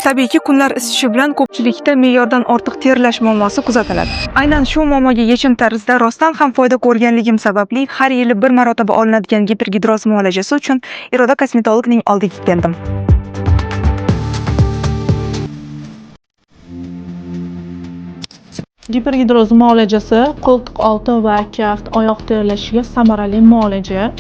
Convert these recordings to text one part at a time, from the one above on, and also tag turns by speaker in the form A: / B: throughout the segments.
A: Tabiiyki, kunlar isishi bilan ko'pchilikda me'yordan ortiq terlash muammosi kuzatiladi. Aynan shu muammoga yechim tarzida rostdan ham foyda ko'rganligim sababli har yili bir marotaba olinadigan gipergidroz muolajasi uchun Iroda kosmetologning oldiga keldim.
B: Gipergidroz muolajasi qo'ltiq olti va kaft oyoq terlashiga samarali muolaja.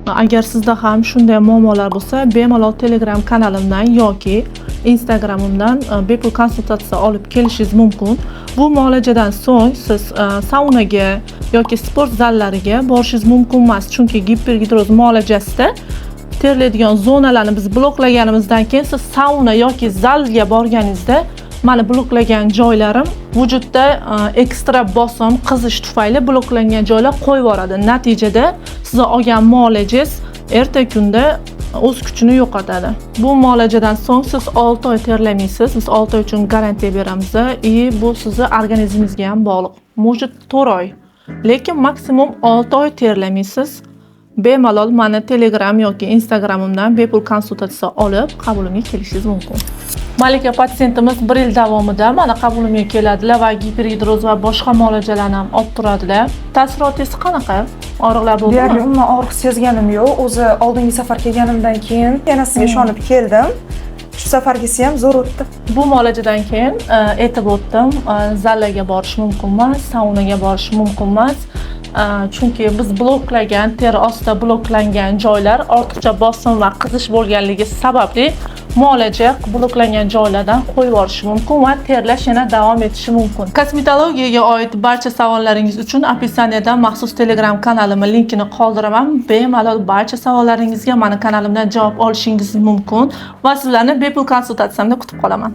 B: Agar sizda ham shunday muammolar bo'lsa, bemalol Telegram kanalimdan yoki Instagramimdan bepul konsultatsiya olib kelishingiz mumkin. Bu muolajadan so'ng siz saunaga yoki sport zallariga borishingiz mumkin emas, chunki gipergidroz muolajasida terlaydigan zonalarni biz bloklaganimizdan keyin siz sauna yoki zalga borganingizda mana bloklagan joylarim vujudda ekstra bosim qizish tufayli bloklangan joylar qo'yib yuboradi. Natijada siz olgan muolajangiz erta kunda o'z kuchini yo'qotadi. Bu muolajadan so'ng siz 6 oy terlamaysiz. Biz 6 oy uchun garantiya beramiz va bu sizni organizmingizga ham bog'liq. Может 4 oy. Lekin maksimum 6 oy terlamaysiz. Bemalol mani Telegram yoki Instagramimdan bepul konsultatsiya olib qabulimga kelishingiz mumkin. Malika patsiyentimiz 1 yil davomida mana qabulimga keladilar va gipergidroz va boshqa muolajalarni ham olib turadilar. Taassurotingiz qanaqa? Og'riqlar bo'ldimi?
A: Deyarli umuman og'riq sezganim yo'q. O'zi oldingi safar kelganimdan keyin yana sizga ishonib keldim. Shu safargisi ham zo'r o'tdi.
B: Bu muolajadan keyin aytib o'tdim, zallarga borish mumkin emas, saunaga borish mumkin emas. Chunki biz bloklagan, teri ostida bloklangan joylar ortiqcha bosim va qizish bo'lganligi sababli muolaja bloklangan joylardan qo'yib yuborishi mumkin va terlash yana davom etishi mumkin. Kosmetologiyaga oid barcha savollaringiz uchun opisaniyada maxsus Telegram kanalimning linkini qoldiraman. Bemalol barcha savollaringizga mani kanalimdan javob olishingiz mumkin va sizlarni bepul konsultatsiyamda kutib qolaman.